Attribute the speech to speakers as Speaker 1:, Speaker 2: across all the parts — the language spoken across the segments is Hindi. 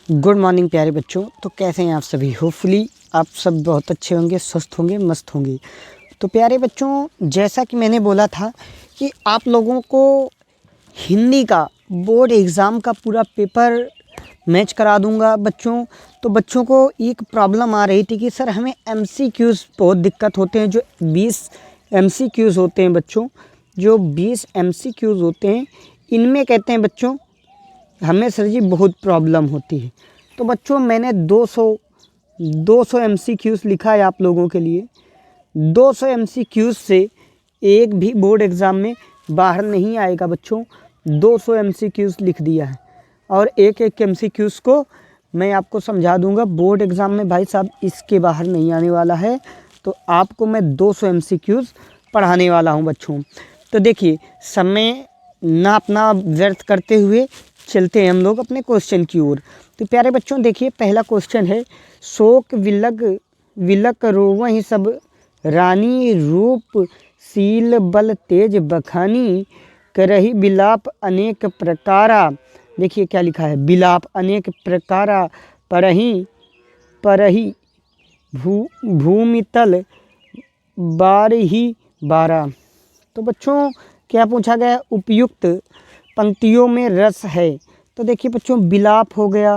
Speaker 1: गुड मॉर्निंग प्यारे बच्चों। तो कैसे हैं आप सभी? होपफुली आप सब बहुत अच्छे होंगे, स्वस्थ होंगे, मस्त होंगे। तो प्यारे बच्चों, जैसा कि मैंने बोला था कि आप लोगों को हिंदी का बोर्ड एग्ज़ाम का पूरा पेपर मैच करा दूंगा बच्चों। तो बच्चों को एक प्रॉब्लम आ रही थी कि सर हमें एमसीक्यूज़ बहुत दिक्कत होते हैं। जो 20 एमसीक्यूज़ होते हैं बच्चों, जो 20 एमसीक्यूज़ होते हैं, इनमें कहते हैं बच्चों हमें सर जी बहुत प्रॉब्लम होती है। तो बच्चों मैंने 200 एमसीक्यूज़ लिखा है आप लोगों के लिए। 200 एमसीक्यूज़ से एक भी बोर्ड एग्ज़ाम में बाहर नहीं आएगा बच्चों। 200 एमसीक्यूज़ लिख दिया है और एक एक एमसीक्यूज़ को मैं आपको समझा दूंगा। बोर्ड एग्ज़ाम में भाई साहब इसके बाहर नहीं आने वाला है। तो आपको मैं 200 एमसीक्यूज़ पढ़ाने वाला हूं बच्चों। तो देखिए, समय ना अपना व्यर्थ करते हुए चलते हैं हम लोग अपने क्वेश्चन की ओर। तो प्यारे बच्चों देखिए, पहला क्वेश्चन है, शोक विलक रोवहि सब रानी रूप शील बल तेज बखानी करही बिलाप अनेक प्रकारा। देखिए क्या लिखा है, बिलाप अनेक प्रकारा परही भूमितल बारही बारा। तो बच्चों क्या पूछा गया? उपयुक्त पंक्तियों में रस है। तो देखिए बच्चों, बिलाप हो गया,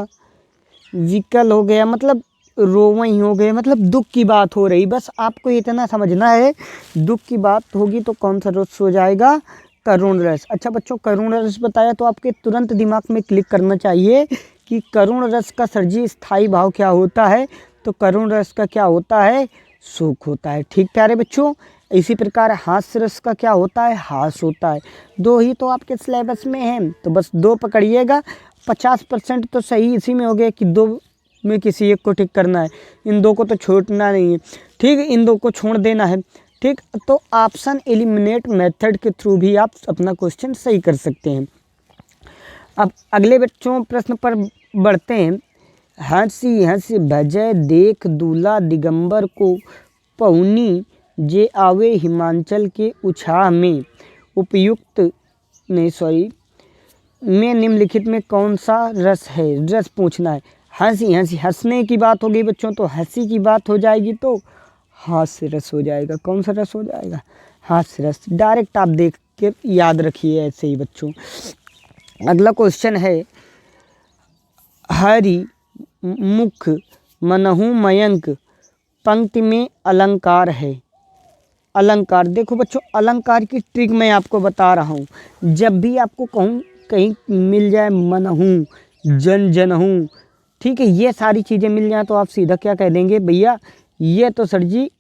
Speaker 1: विकल हो गया, मतलब रोवई हो गए, मतलब दुख की बात हो रही। बस आपको इतना समझना है, दुख की बात होगी तो कौन सा रस हो जाएगा? करुण रस। अच्छा बच्चों, करुण रस बताया तो आपके तुरंत दिमाग में क्लिक करना चाहिए कि करुण रस का सरजी स्थायी भाव क्या होता है। तो करुण रस का क्या होता है? शोक होता है। ठीक प्यारे बच्चों, इसी प्रकार हास्य रस का क्या होता है? हास होता है। दो ही तो आपके सिलेबस में हैं, तो बस दो पकड़िएगा। 50% तो सही इसी में हो गया कि दो में किसी एक को ठीक करना है, इन दो को तो छोड़ना नहीं है। ठीक, इन दो को छोड़ देना है। ठीक, तो ऑप्शन एलिमिनेट मेथड के थ्रू भी आप अपना क्वेश्चन सही कर सकते हैं। अब अगले बच्चों प्रश्न पर बढ़ते हैं। हंसी हंसी भजय देख दूल्हा दिगंबर को पहुनी जे आवे हिमाचल के उछाह में उपयुक्त में निम्नलिखित में कौन सा रस है? रस पूछना है। हंसी हंसी, हंसने की बात हो गई बच्चों, तो हंसी की बात हो जाएगी तो हास्य रस हो जाएगा। कौन सा रस हो जाएगा? हास्य रस। डायरेक्ट आप देख के याद रखिए ऐसे ही बच्चों। अगला क्वेश्चन है, हरि मुख मनहु मयंक पंक्ति में अलंकार है। अलंकार देखो बच्चों, अलंकार की ट्रिक मैं आपको बता रहा हूँ। जब भी आपको कहूँ कहीं मिल जाए मनहूँ, जनहूँ, ठीक है, ये सारी चीज़ें मिल जाए तो आप सीधा क्या कह देंगे? भैया ये तो सर जी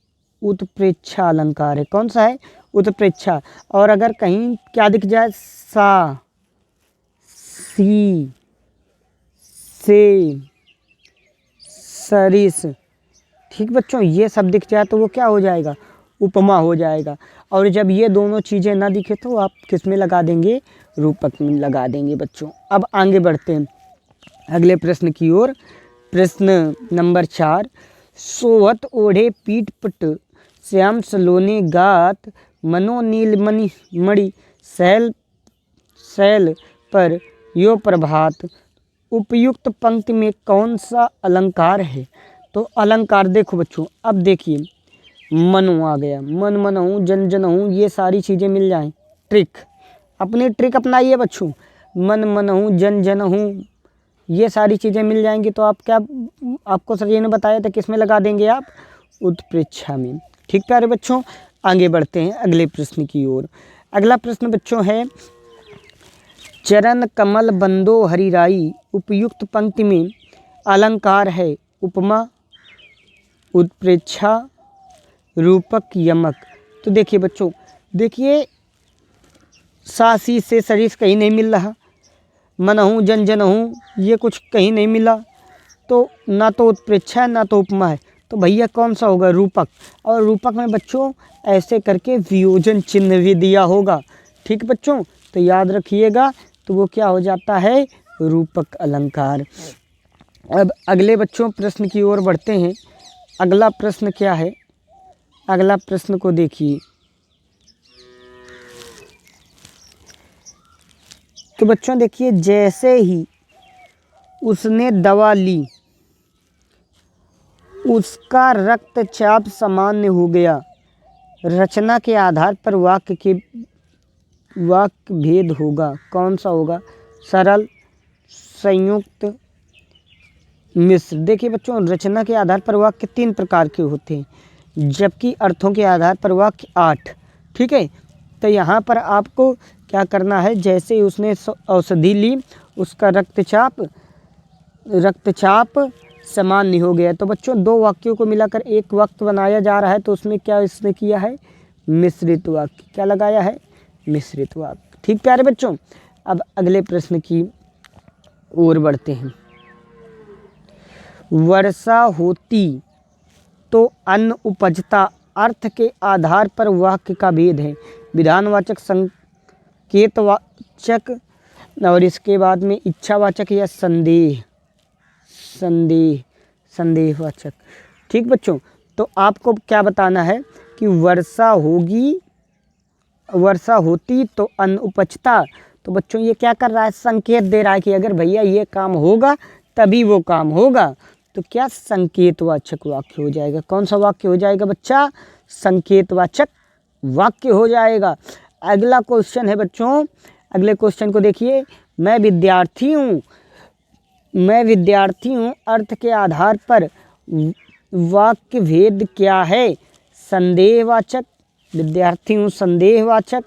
Speaker 1: उत्प्रेक्षा अलंकार है। कौन सा है? उत्प्रेक्षा। और अगर कहीं क्या दिख जाए? सा, सी, से, सरिस, ठीक बच्चों, ये सब दिख जाए तो वो क्या हो जाएगा? उपमा हो जाएगा। और जब ये दोनों चीज़ें ना दिखे तो आप किस में लगा देंगे? रूपक में लगा देंगे बच्चों। अब आगे बढ़ते हैं अगले प्रश्न की ओर। प्रश्न नंबर 4, सोहत ओढ़े पीठ पट श्याम सलोने गात मनो नीलमणि मणि शैल पर यो प्रभात उपयुक्त पंक्ति में कौन सा अलंकार है? तो अलंकार देखो बच्चों, अब देखिए, मनु आ गया, मन मनहूँ, जन हूँ, ये सारी चीज़ें मिल जाएं। ट्रिक, अपनी ट्रिक अपनाइए बच्चों। मन मनहूँ, जन हूँ, ये सारी चीज़ें मिल जाएंगी तो आप क्या, आपको सर जी ने बताया था किस में लगा देंगे आप? उत्प्रेक्षा में। ठीक प्यारे बच्चों, आगे बढ़ते हैं अगले प्रश्न की ओर। अगला प्रश्न बच्चों है, चरण कमल बंदो हरिराई उपयुक्त पंक्ति में अलंकार है। उपमा, उत्प्रेक्षा, रूपक, यमक। तो देखिए बच्चों, देखिए सासी से सरिस कहीं नहीं मिल रहा, मनहूँ, जन हूँ, ये कुछ कहीं नहीं मिला, तो ना तो उत्प्रेक्षा है ना तो उपमा है। तो भैया कौन सा होगा? रूपक। और रूपक में बच्चों ऐसे करके वियोजन चिन्ह भी दिया होगा। ठीक बच्चों, तो याद रखिएगा, तो वो क्या हो जाता है? रूपक अलंकार। अब अगले बच्चों प्रश्न की ओर बढ़ते हैं। अगला प्रश्न क्या है? अगला प्रश्न को देखिए। तो बच्चों देखिए, जैसे ही उसने दवा ली, उसका रक्तचाप सामान्य हो गया। रचना के आधार पर वाक्य भेद होगा, कौन सा होगा? सरल, संयुक्त, मिश्र। देखिए बच्चों, रचना के आधार पर वाक्य 3 प्रकार के होते हैं, जबकि अर्थों के आधार पर वाक्य 8। ठीक है, तो यहाँ पर आपको क्या करना है, जैसे ही उसने औषधि ली उसका रक्तचाप सामान्य हो गया। तो बच्चों 2 वाक्यों को मिलाकर एक वाक्य बनाया जा रहा है, तो उसमें क्या इसने किया है? मिश्रित वाक्य। क्या लगाया है? मिश्रित वाक्य। ठीक प्यारे बच्चों, अब अगले प्रश्न की ओर बढ़ते हैं। वर्षा होती तो अन्न उपजता, अर्थ के आधार पर वाक्य का भेद है। विधानवाचक, संकेतवाचक और इसके बाद में इच्छावाचक या संदेहवाचक। ठीक बच्चों, तो आपको क्या बताना है कि वर्षा होती तो अन्न उपजता। तो बच्चों ये क्या कर रहा है? संकेत दे रहा है कि अगर भैया ये काम होगा तभी वो काम होगा। तो क्या संकेतवाचक वाक्य हो जाएगा? कौन सा वाक्य हो जाएगा बच्चा? संकेतवाचक वाक्य हो जाएगा। अगला क्वेश्चन है बच्चों, अगले क्वेश्चन को देखिए। मैं विद्यार्थी हूँ, अर्थ के आधार पर वाक्य भेद क्या है? संदेहवाचक, विद्यार्थी हूँ संदेहवाचक,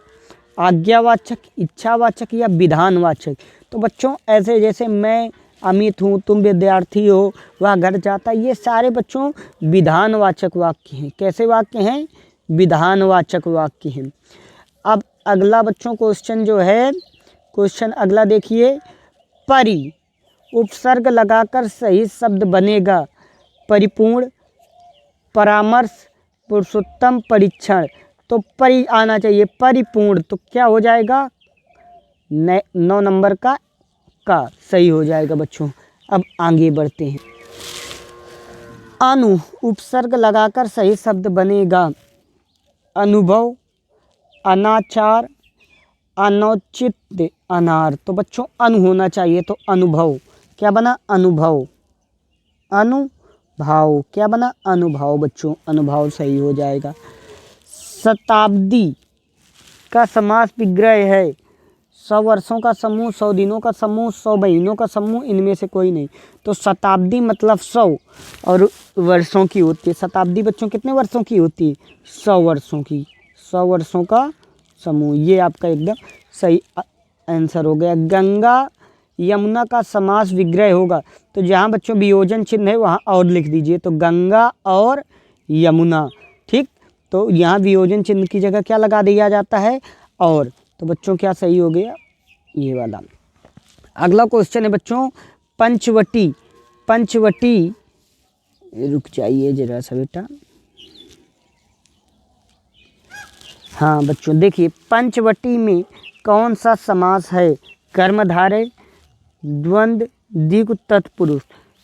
Speaker 1: आज्ञावाचक, इच्छावाचक या विधानवाचक। तो बच्चों ऐसे जैसे मैं अमित हूँ, तुम विद्यार्थी हो, वह घर जाता, ये सारे बच्चों विधानवाचक वाक्य हैं। कैसे वाक्य हैं? विधानवाचक वाक्य हैं। अब अगला बच्चों क्वेश्चन जो है, क्वेश्चन अगला देखिए। परि उपसर्ग लगाकर सही शब्द बनेगा। परिपूर्ण, परामर्श, पुरुषोत्तम, परीक्षण। तो परि आना चाहिए, परिपूर्ण। तो क्या हो जाएगा? 9 नंबर का सही हो जाएगा बच्चों। अब आगे बढ़ते हैं। अनु उपसर्ग लगाकर सही शब्द बनेगा। अनुभव, अनाचार, अनौचित्य, अनार। तो बच्चों अनु होना चाहिए, तो अनुभव। क्या बना? अनुभव। अनुभाव। क्या बना? अनुभव। बच्चों अनुभव सही हो जाएगा। शताब्दी का समास विग्रह है। 100 वर्षों का समूह, 100 दिनों का समूह, 100 महीनों का समूह, इनमें से कोई नहीं। तो शताब्दी मतलब 100 और वर्षों की होती है। शताब्दी बच्चों कितने वर्षों की होती है? 100 वर्षों की। 100 वर्षों का समूह, ये आपका एकदम सही आंसर हो गया। गंगा यमुना का समास विग्रह होगा। तो जहाँ बच्चों वियोजन चिन्ह है वहाँ और लिख दीजिए, तो गंगा और यमुना। ठीक, तो यहाँ वियोजन चिन्ह की जगह क्या लगा दिया जाता है? और। तो बच्चों क्या सही हो गया? ये वाला। अगला क्वेश्चन है बच्चों, पंचवटी। रुक जाइए जरा सा बेटा। हाँ बच्चों देखिए, पंचवटी में कौन सा समास है? कर्मधारय, द्वंद्व, द्विगु, तत्पुरुष।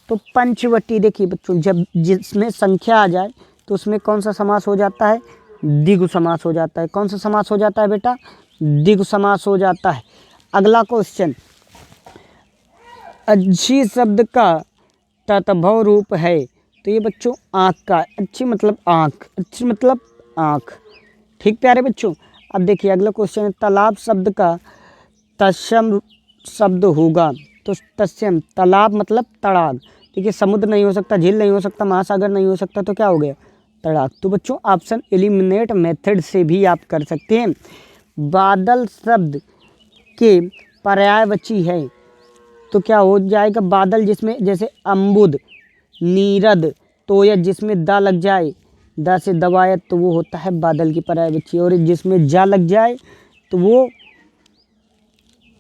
Speaker 1: तो पंचवटी देखिए बच्चों, जब जिसमें संख्या आ जाए तो उसमें कौन सा समास हो जाता है? द्विगु समास हो जाता है। कौन सा समास हो जाता है बेटा? द्विगु समास हो जाता है। अगला क्वेश्चन, अच्छी शब्द का तत्भव रूप है। तो ये बच्चों आँख का। अच्छी मतलब आँख, अच्छी मतलब आँख। ठीक प्यारे बच्चों, अब देखिए अगला क्वेश्चन है, तालाब शब्द का तत्सम शब्द होगा। तो तत्सम, तालाब मतलब तड़ाग। देखिए समुद्र नहीं हो सकता, झील नहीं हो सकता, महासागर नहीं हो सकता, तो क्या हो गया? तड़ाग। तो बच्चों ऑप्शन एलिमिनेट मेथड से भी आप कर सकते हैं। बादल शब्द के पर्यायवाची है, तो क्या हो जाएगा? बादल जिसमें जैसे अम्बुद, नीरद, तोयत जिसमें दा लग जाए, दा से दवायत, तो वो होता है बादल की पर्यायवाची। और जिसमें जा लग जाए तो वो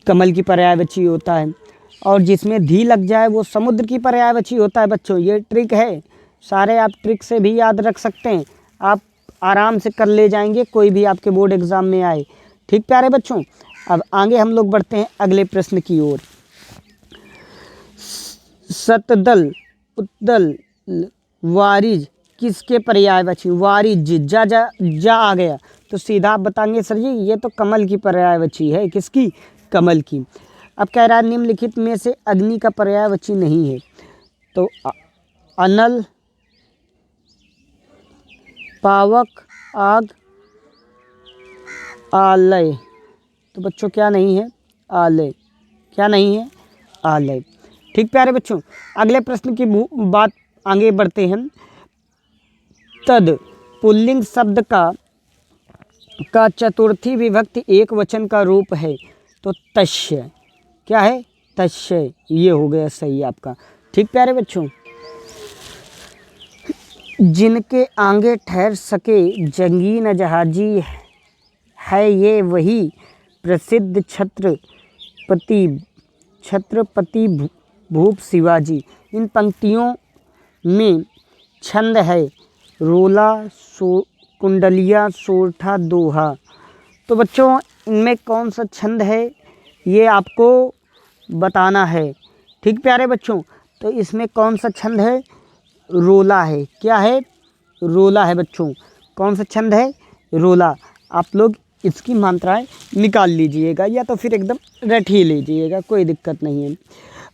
Speaker 1: कमल की पर्यायवाची होता है। और जिसमें धी लग जाए वो समुद्र की पर्यायवाची होता है। बच्चों ये ट्रिक है, सारे आप ट्रिक से भी याद रख सकते हैं, आप आराम से कर ले जाएंगे, कोई भी आपके बोर्ड एग्ज़ाम में आए। ठीक प्यारे बच्चों, अब आगे हम लोग बढ़ते हैं अगले प्रश्न की ओर। सतदल, उत्दल, वारिज किसके पर्यायवाची? वारिज, जा आ गया तो सीधा आप बताएंगे सर जी ये तो कमल की पर्यायवाची है। किसकी? कमल की। अब कह रहा है निम्नलिखित में से अग्नि का पर्यायवाची नहीं है। तो अनल, पावक, आग, आलय। तो बच्चों क्या नहीं है? आलय। क्या नहीं है? आलय। ठीक प्यारे बच्चों, अगले प्रश्न की बात आगे बढ़ते हैं। तद पुल्लिंग शब्द का चतुर्थी विभक्ति एक वचन का रूप है। तो तस्य। क्या है? तस्य। ये हो गया सही आपका। ठीक प्यारे बच्चों, जिनके आगे ठहर सके जंगीन जहाजी है ये वही प्रसिद्ध छत्रपति भूप शिवाजी। इन पंक्तियों में छंद है रोला, कुंडलिया, सोरठा, दोहा। तो बच्चों इनमें कौन सा छंद है ये आपको बताना है। ठीक प्यारे बच्चों, तो इसमें कौन सा छंद है? रोला है। क्या है? रोला है बच्चों। कौन सा छंद है? रोला। आप लोग इसकी मात्राएं निकाल लीजिएगा या तो फिर एकदम रट ही लीजिएगा, कोई दिक्कत नहीं है।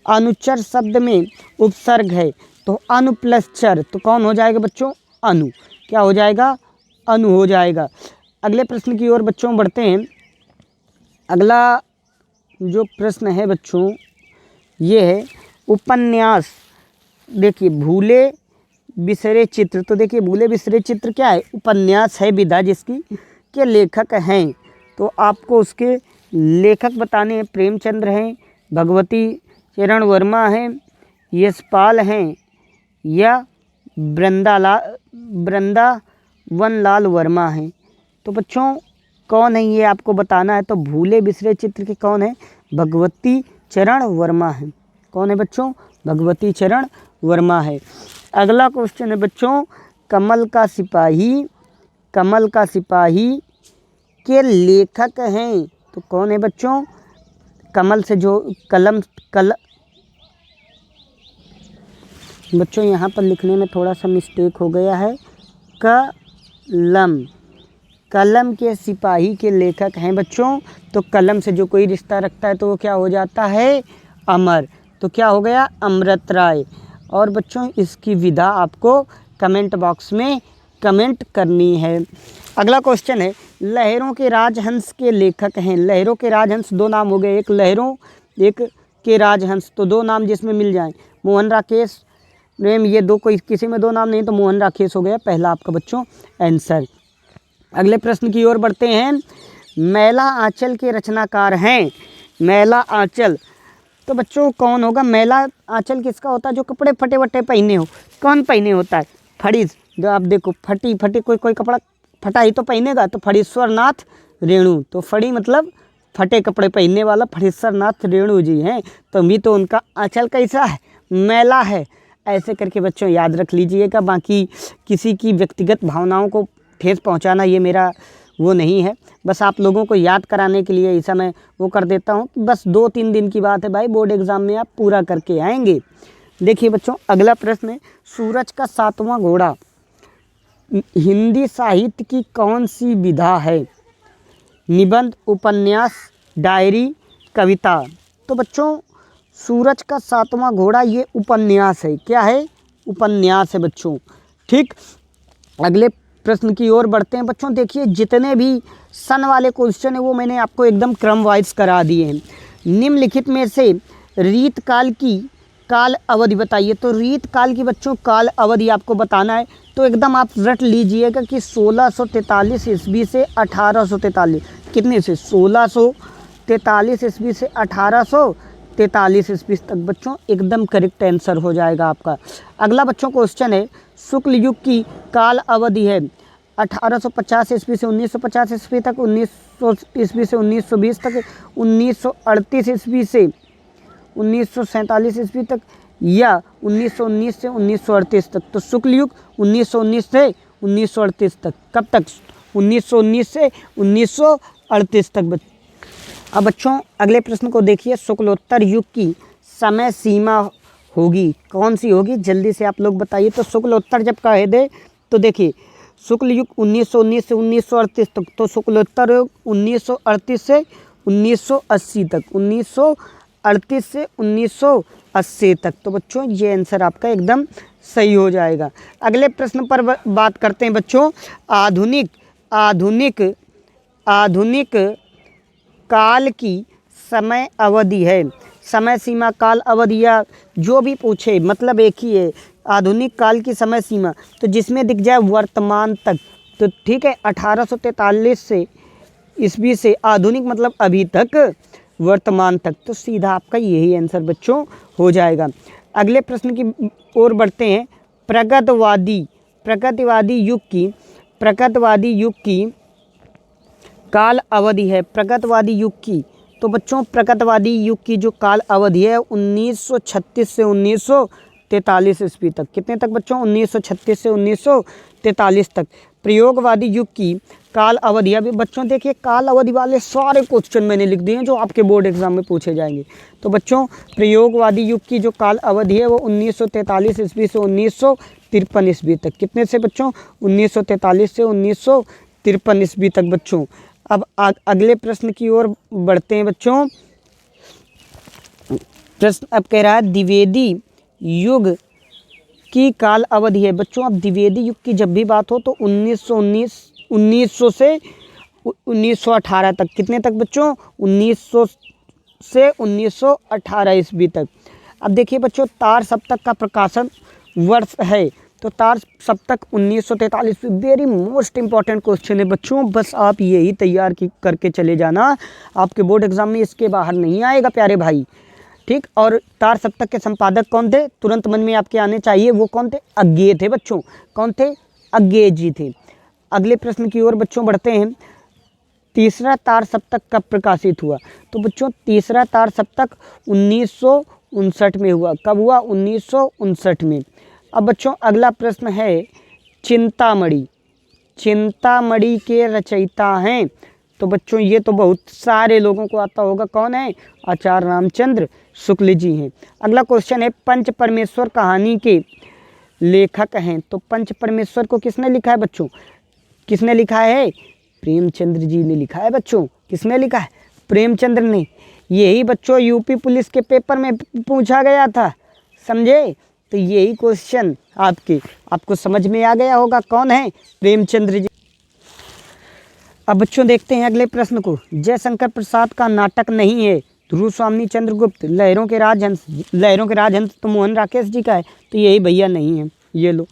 Speaker 1: अनुच्चर शब्द में उपसर्ग है तो अनु प्लस चर, तो कौन हो जाएगा बच्चों? अनु। क्या हो जाएगा? अनु हो जाएगा। अगले प्रश्न की ओर बच्चों बढ़ते हैं। अगला जो प्रश्न है बच्चों ये है उपन्यास। देखिए भूले बिसरे चित्र। तो देखिए भूले बिसरे चित्र क्या है? उपन्यास है विधा जिसकी के लेखक हैं। तो आपको उसके लेखक बताने हैं। प्रेमचंद्र हैं, भगवती चरण वर्मा हैं, यशपाल हैं या वृंदावन लाल वर्मा हैं। तो बच्चों कौन है ये आपको बताना है। तो भूले बिसरे चित्र के कौन है? भगवती चरण वर्मा है। कौन है बच्चों? भगवती चरण वर्मा है। अगला क्वेश्चन है बच्चों कमल का सिपाही के लेखक हैं। तो कौन है बच्चों? कमल से जो बच्चों यहाँ पर लिखने में थोड़ा सा मिस्टेक हो गया है। कलम के सिपाही के लेखक हैं बच्चों। तो कलम से जो कोई रिश्ता रखता है तो वो क्या हो जाता है? अमर। तो क्या हो गया? अमृत राय। और बच्चों इसकी विधा आपको कमेंट बॉक्स में कमेंट करनी है। अगला क्वेश्चन है लहरों के राजहंस के लेखक हैं। लहरों के राजहंस दो नाम हो गए, एक लहरों एक के राजहंस। तो दो नाम जिसमें मिल जाएं, मोहन राकेश प्रेम, ये दो कोई किसी में दो नाम नहीं तो मोहन राकेश हो गया पहला आपका बच्चों आंसर। अगले प्रश्न की ओर बढ़ते हैं। मैला आंचल के रचनाकार हैं। मैला आंचल तो बच्चों कौन होगा? मैला आंचल किसका होता है? जो कपड़े फटे वटे पहने हो। कौन पहने होता है? फड़ीस। जो आप देखो फटी कोई कपड़ा फटा ही तो पहनेगा। तो फड़ीश्वर नाथ रेणु। तो फड़ी मतलब फटे कपड़े पहनने वाला फड़ीश्वर नाथ रेणु जी हैं। तो भी तो उनका आंचल कैसा है? मैला है। ऐसे करके बच्चों याद रख लीजिएगा। बाकी किसी की व्यक्तिगत भावनाओं को ठेस पहुंचाना ये मेरा वो नहीं है, बस आप लोगों को याद कराने के लिए ऐसा मैं वो कर देता हूँ कि बस 2-3 दिन की बात है भाई, बोर्ड एग्ज़ाम में आप पूरा करके आएंगे। देखिए बच्चों अगला प्रश्न है सूरज का 7वां घोड़ा हिंदी साहित्य की कौन सी विधा है? निबंध, उपन्यास, डायरी, कविता। तो बच्चों सूरज का 7वां घोड़ा ये उपन्यास है। क्या है? उपन्यास है बच्चों। ठीक, अगले प्रश्न की ओर बढ़ते हैं बच्चों। देखिए जितने भी सन वाले क्वेश्चन है वो मैंने आपको एकदम क्रम वाइज करा दिए हैं। निम्नलिखित में से रीत काल की काल अवधि बताइए। तो रीत काल की बच्चों काल अवधि आपको बताना है। तो एकदम आप रट लीजिएगा कि 1643 ईस्वी से 1843। कितने से? 1643 ईस्वी से 1843 ईस्वी तक बच्चों एकदम करेक्ट आंसर हो जाएगा आपका। अगला बच्चों क्वेश्चन है शुक्ल युग की काल अवधि है 1850 ईस्वी से 1950 ईस्वी तक, 1900 ईस्वी से 1920 तक, 1938 ईस्वी से 1947 ईस्वी तक या 1919 से 1938 तक। तो शुक्ल युग 1919 से 1938 तक। कब तक? 1919 से 1938 तक। अब बच्चों अगले प्रश्न को देखिए। शुक्लोत्तर युग की समय सीमा होगी कौन सी होगी? जल्दी से आप लोग बताइए। तो शुक्लोत्तर जब कहे दे तो देखिए शुक्ल युग 1919 से 1938 तक। तो शुक्लोत्तर युग 1938 से 1980 तक। 1938 से 1980 तक। तो बच्चों ये आंसर आपका एकदम सही हो जाएगा। अगले प्रश्न पर बात करते हैं बच्चों। आधुनिक आधुनिक आधुनिक काल की समय अवधि है। समय सीमा, काल अवधि या जो भी पूछे मतलब एक ही है। आधुनिक काल की समय सीमा तो जिसमें दिख जाए वर्तमान तक, तो ठीक है 1843 से ईस्वी से आधुनिक मतलब अभी तक, वर्तमान तक, तो सीधा आपका यही आंसर बच्चों हो जाएगा। अगले प्रश्न की ओर बढ़ते हैं। प्रगतिवादी युग की काल अवधि है। प्रगतिवादी युग की, तो बच्चों प्रगतिवादी युग की जो काल अवधि है 1936 से 1943 ईस्वी तक। कितने तक बच्चों? 1936 से 1943 तक। प्रयोगवादी युग की काल अवधि, अभी बच्चों देखिए काल अवधि वाले सारे क्वेश्चन मैंने लिख दिए हैं जो आपके बोर्ड एग्जाम में पूछे जाएंगे। तो बच्चों प्रयोगवादी युग की जो काल अवधि है वो 1943 ईस्वी से 1953 ईस्वी तक। कितने से बच्चों? 1943 से 1953 ईस्वी तक बच्चों। अब अगले प्रश्न की ओर बढ़ते हैं बच्चों। प्रश्न अब कह रहा है द्विवेदी युग की काल अवधि है। बच्चों अब द्विवेदी युग की जब भी बात हो तो 1900 से 1918 तक। कितने तक बच्चों? 1900 से 1918 ईस्वी तक। अब देखिए बच्चों तार सप्तक का प्रकाशन वर्ष है, तो तार सप्तक 1943। वेरी मोस्ट इंपॉर्टेंट क्वेश्चन है बच्चों, बस आप यही तैयार करके चले जाना, आपके बोर्ड एग्जाम में इसके बाहर नहीं आएगा प्यारे भाई, ठीक। और तार सप्तक के संपादक कौन थे? तुरंत मन में आपके आने चाहिए, वो कौन थे? अज्ञेय थे बच्चों। कौन थे? अज्ञेय जी थे। अगले प्रश्न की ओर बच्चों बढ़ते हैं। तीसरा तार सप्तक कब प्रकाशित हुआ? तो बच्चों तीसरा तार सप्तक 1959 में हुआ। कब हुआ? 1959 में। अब बच्चों अगला प्रश्न है चिंतामणि। चिंतामणि के रचयिता हैं, तो बच्चों ये तो बहुत सारे लोगों को आता होगा। कौन है? आचार्य रामचंद्र शुक्ल जी हैं। अगला क्वेश्चन है पंच परमेश्वर कहानी के लेखक हैं। तो पंच परमेश्वर को किसने लिखा है बच्चों? किसने लिखा है? प्रेमचंद्र जी ने लिखा है बच्चों। किसने लिखा है? प्रेमचंद्र ने। यही बच्चों यूपी पुलिस के पेपर में पूछा गया था, समझे? तो यही क्वेश्चन आपको समझ में आ गया होगा कौन है? प्रेमचंद्र जी। अब बच्चों देखते हैं अगले प्रश्न को। जयशंकर प्रसाद का नाटक नहीं है। ध्रुव स्वामी चंद्रगुप्त। लहरों के राजहंस तो मोहन राकेश जी का है, तो यही भैया नहीं है। ये लो।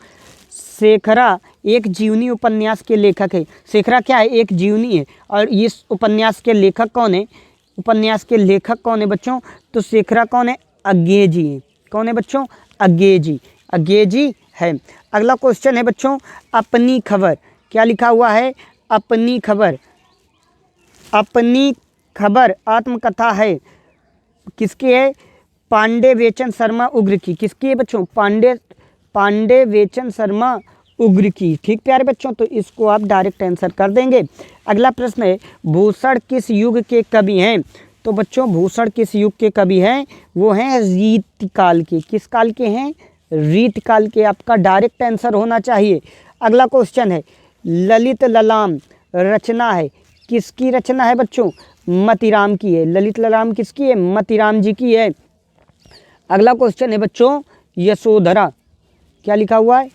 Speaker 1: शेखरा एक जीवनी उपन्यास के लेखक है। शेखरा क्या है? एक जीवनी है। और इस उपन्यास के लेखक कौन है? उपन्यास के लेखक कौन है बच्चों? तो शेखरा कौन है? अज्ञेय जी है। कौन है बच्चों? अज्ञेय जी। अज्ञेय जी है। अगला क्वेश्चन है बच्चों अपनी खबर। क्या लिखा हुआ है? अपनी खबर। अपनी खबर आत्मकथा है। किसकी है? पांडे वेचन शर्मा उग्र की। किसकी है बच्चों? पांडे वेचन शर्मा उग्र की। ठीक प्यारे बच्चों, तो इसको आप डायरेक्ट आंसर कर देंगे। अगला प्रश्न है भूषण किस युग के कवि हैं? तो बच्चों भूषण किस युग के कवि हैं? वो हैं रीतिकाल के। किस काल के हैं? रीतिकाल के। आपका डायरेक्ट आंसर होना चाहिए। अगला क्वेश्चन है ललित ललाम रचना है। किसकी रचना है बच्चों? मतीराम की है। ललित ललाम किसकी है? मतीराम जी की है। अगला क्वेश्चन है बच्चों यशोधरा। क्या लिखा हुआ है?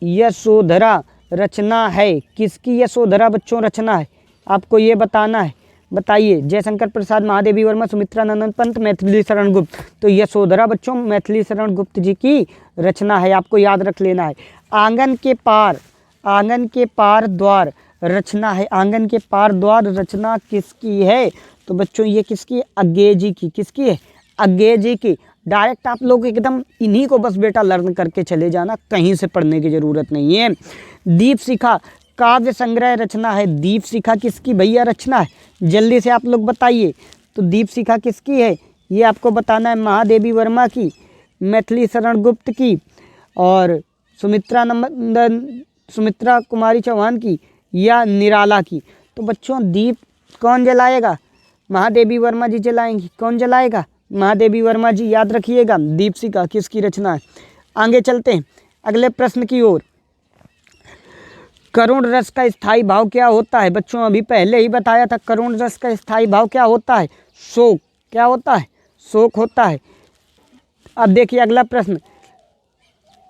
Speaker 1: यशोधरा रचना है। किसकी यशोधरा बच्चों रचना है? आपको ये बताना है। बताइए। जयशंकर प्रसाद, महादेवी वर्मा, सुमित्रा नंदन पंत, मैथिली शरण गुप्त। तो यशोधरा बच्चों मैथिली शरण गुप्त जी की रचना है, आपको याद रख लेना है। आंगन के पार द्वार रचना है। आंगन के पार द्वार रचना किसकी है? तो बच्चों ये किसकी है? अज्ञेय जी की। किसकी है? अज्ञेय जी की। डायरेक्ट आप लोग एकदम इन्हीं को बस बेटा लर्न करके चले जाना, कहीं से पढ़ने की ज़रूरत नहीं है। दीपशिखा काव्य संग्रह रचना है। दीपशिखा किसकी भैया रचना है? जल्दी से आप लोग बताइए। तो दीपशिखा किसकी है? ये आपको बताना है। महादेवी वर्मा की, मैथिली शरण गुप्त की, और सुमित्रा कुमारी चौहान की, या निराला की। तो बच्चों दीप कौन जलाएगा? महादेवी वर्मा जी जलाएंगी। कौन जलाएगा? महादेवी वर्मा जी। याद रखिएगा दीपशिखा किसकी रचना है। आगे चलते हैं अगले प्रश्न की ओर। करुण रस का स्थायी भाव क्या होता है? बच्चों अभी पहले ही बताया था करुण रस का स्थायी भाव क्या होता है? शोक। क्या होता है? शोक होता है। अब देखिए अगला प्रश्न,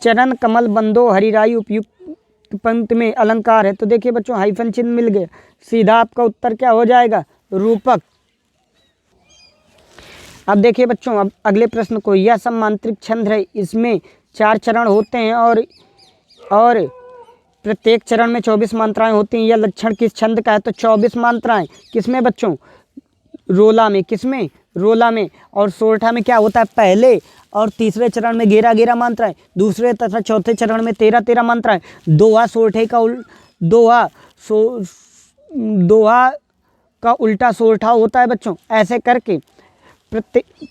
Speaker 1: चरण कमल बंदो हरिराई उपयुक्त पंक्ति में अलंकार है। तो देखिए बच्चों हाइफन चिन्ह मिल गया, सीधा आपका उत्तर क्या हो जाएगा, रूपक। अब देखिए बच्चों अब अगले प्रश्न को, यह सब मांत्रिक छंद है, इसमें 4 चरण होते हैं और प्रत्येक चरण में 24 मात्राएं होती हैं। यह लक्षण किस छंद का है? तो 24 मात्राएं किसमें बच्चों, रोला में। किसमें? रोला में। और सोरठा में क्या होता है, पहले और तीसरे चरण में 11 मात्राएं, दूसरे तथा चौथे चरण में 13 मात्राएं। दोहा सोरठे का दोहा का उल्टा सोरठा होता है बच्चों। ऐसे करके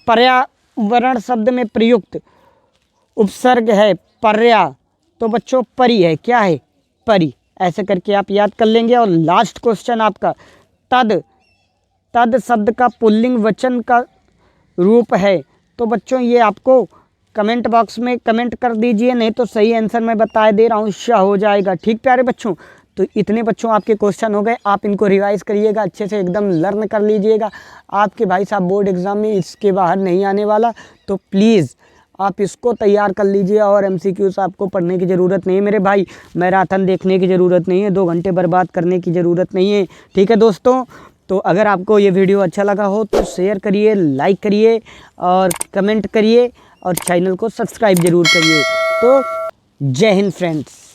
Speaker 1: पर्यावरण शब्द में प्रयुक्त उपसर्ग है पर्या, तो बच्चों परी है। क्या है? परी। ऐसे करके आप याद कर लेंगे। और लास्ट क्वेश्चन आपका, तद शब्द का पुल्लिंग वचन का रूप है। तो बच्चों ये आपको कमेंट बॉक्स में कमेंट कर दीजिए, नहीं तो सही आंसर मैं बता दे रहा हूँ, श हो जाएगा। ठीक प्यारे बच्चों, तो इतने बच्चों आपके क्वेश्चन हो गए। आप इनको रिवाइज करिएगा, अच्छे से एकदम लर्न कर लीजिएगा। आपके भाई साहब बोर्ड एग्ज़ाम में इसके बाहर नहीं आने वाला, तो प्लीज़ आप इसको तैयार कर लीजिए। और MCQs आपको पढ़ने की ज़रूरत नहीं है मेरे भाई, मैराथन देखने की ज़रूरत नहीं है, 2 घंटे बर्बाद करने की ज़रूरत नहीं है। ठीक है दोस्तों, तो अगर आपको ये वीडियो अच्छा लगा हो तो शेयर करिए, लाइक करिए और कमेंट करिए और चैनल को सब्सक्राइब ज़रूर करिए। तो जय हिंद फ्रेंड्स।